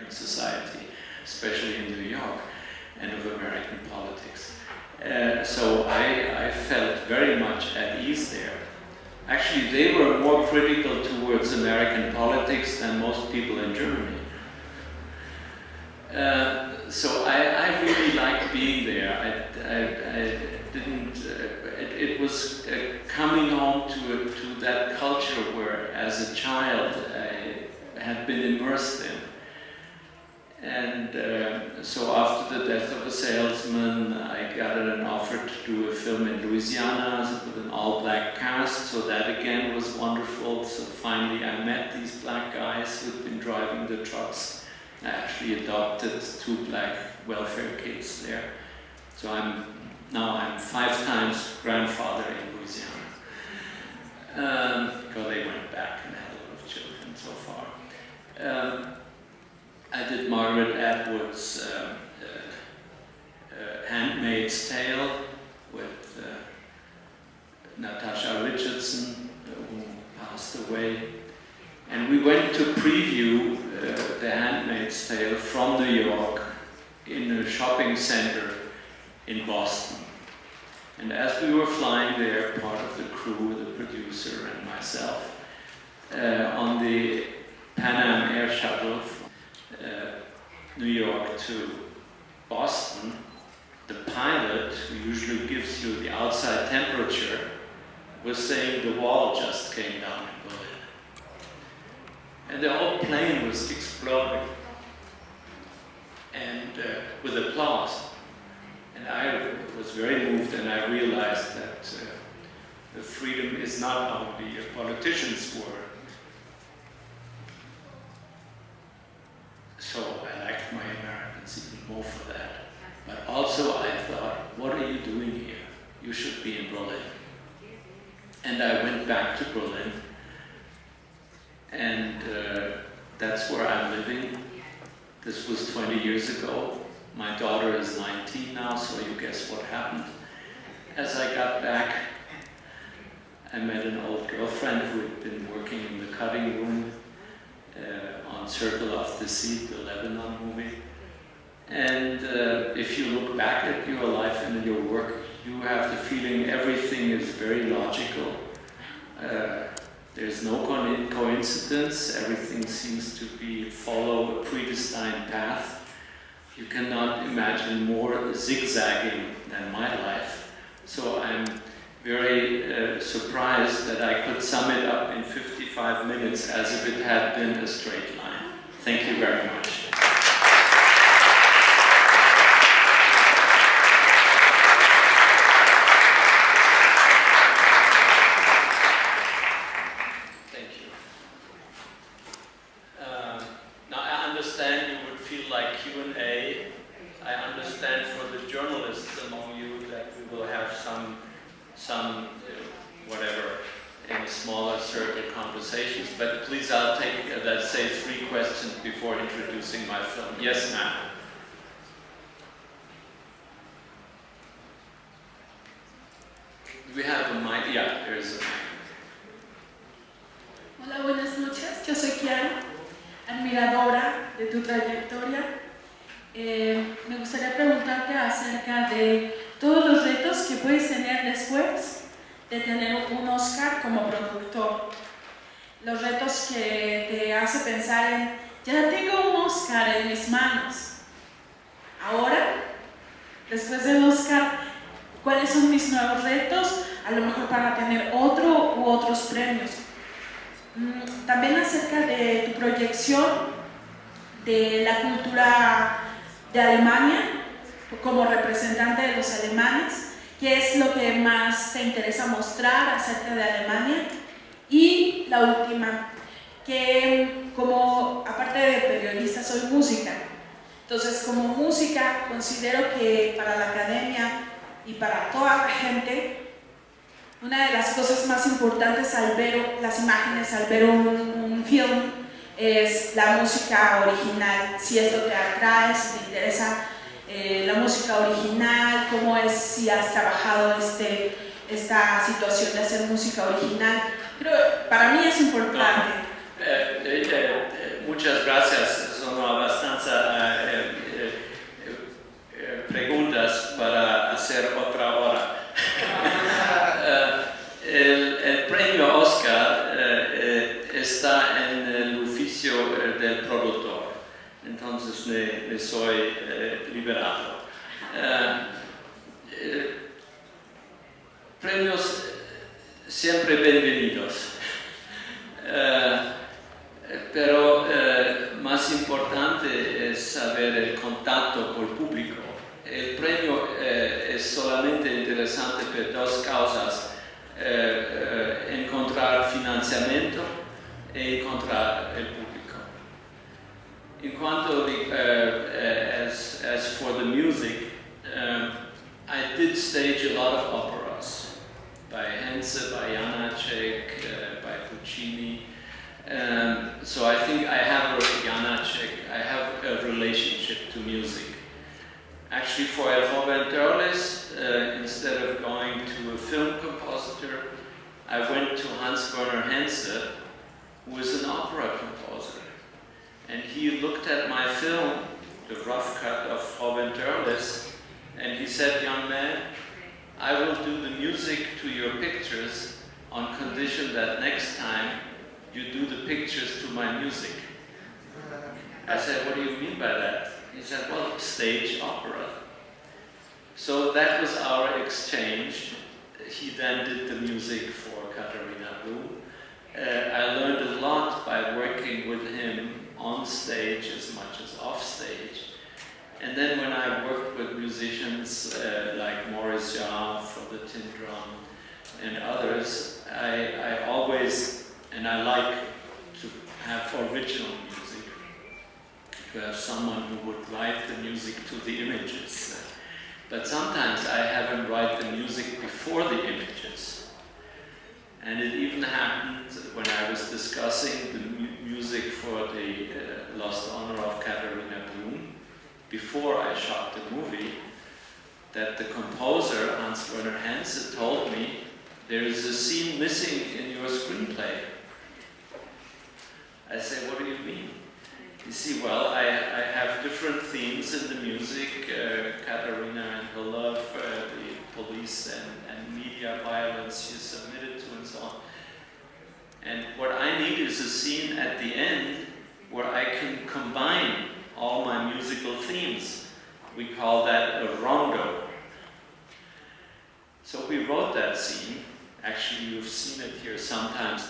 American society, especially in New York, and of American politics. So I felt very much at ease there. Actually, they were more critical towards American politics than most people in Germany. So I really liked being there. It was coming home to that culture where, as a child, I had been immersed in. And so after the death of a salesman, I got an offer to do a film in Louisiana with an all-black cast, so that again was wonderful. So finally I met these black guys who'd been driving the trucks. I actually adopted 2 black welfare kids there. So I'm 5 times grandfather in Louisiana. Because they went back and had a lot of children so far. I did Margaret Atwood's Handmaid's Tale with Natasha Richardson, who passed away. And we went to preview The Handmaid's Tale from New York in a shopping center in Boston. And as we were flying there, part of the crew, the producer and myself, on the Pan Am Air Shuttle from New York to Boston, the pilot, who usually gives you the outside temperature, was saying the wall just came down in Berlin. And the whole plane was exploding, and with applause. And I was very moved, and I realized that the freedom is not only a politician's word. So I liked my Americans even more for that. But also I thought, what are you doing here? You should be in Berlin. And I went back to Berlin. And that's where I'm living. This was 20 years ago. My daughter is 19 now, so you guess what happened. As I got back, I met an old girlfriend who had been working in the cutting room on Circle of Deceit, the Lebanon movie. And if you look back at your life and your work, you have the feeling everything is very logical. There's no coincidence. Everything seems to follow a predestined path. You cannot imagine more zigzagging than my life. So I'm very surprised that I could sum it up in 55 minutes as if it had been a straight line. Thank you very much. Thank you. Now I understand you would feel like Q&A. I understand for the journalists among you that we will have some whatever, in a smaller circle conversations, but please I'll take, let's say, 3 questions before introducing my film. Yes, ma'am. Do we have a mic? Yeah, there is a mic. Hola, buenas noches. Yo soy Kiara, admiradora de tu trayectoria. Me gustaría preguntarte acerca de todos los retos que puedes tener después de tener un Oscar como productor. Los retos que te hace pensar en, ya tengo un Oscar en mis manos. Ahora, después del Oscar, ¿cuáles son mis nuevos retos? A lo mejor para tener otro u otros premios. También acerca de tu proyección de la cultura de Alemania, como representante de los alemanes, ¿qué es lo que más te interesa mostrar acerca de Alemania? Y la última, que como, aparte de periodista, soy música. Entonces, como música, considero que para la academia y para toda la gente, una de las cosas más importantes al ver las imágenes, al ver un film, es la música original. Si esto te atrae, si te interesa la música original, cómo es, si has trabajado esta situación de hacer música original. Pero para mí es importante. Muchas gracias, sonó bastante entonces me soy liberado. Premios siempre bienvenidos, pero más importante es saber el contacto con el público. El premio es solamente interesante por dos causas: encontrar financiamiento e encontrar el público. In cuanto as for the music, I did stage a lot of operas by Henze, by Janacek, by Puccini. So I think I have a relationship to music. Actually, for Robert Dörles, instead of going to a film compositor, I went to Hans-Werner Henze, who is an opera composer. And he looked at my film, the rough cut of Robert Dörles, and he said, "Young man, I will do the music to your pictures on condition that next time you do the pictures to my music." I said, "What do you mean by that?" He said, "Well, stage opera." So that was our exchange. He then did the music for Katharina Blum. I learned a lot by working with him on stage as much as off stage. And then when I worked with musicians like Maurice Jarre for the tin drum and others, I always, and I like to have original music, to have someone who would write the music to the images. But sometimes I have him write the music before the images. And it even happened when I was discussing the music for the Lost Honor of Katharina Blum, before I shot the movie, that the composer, Hans-Werner Henze, told me, "There is a scene missing in your screenplay." I said, "What do you mean?" You see, well, I have different themes in the music, Katharina and her love, the police and media violence she submitted to and so on. And what I need is a scene at the end where I can combine all my musical themes. We call that a rondo. So we wrote that scene. Actually, you've seen it here sometimes.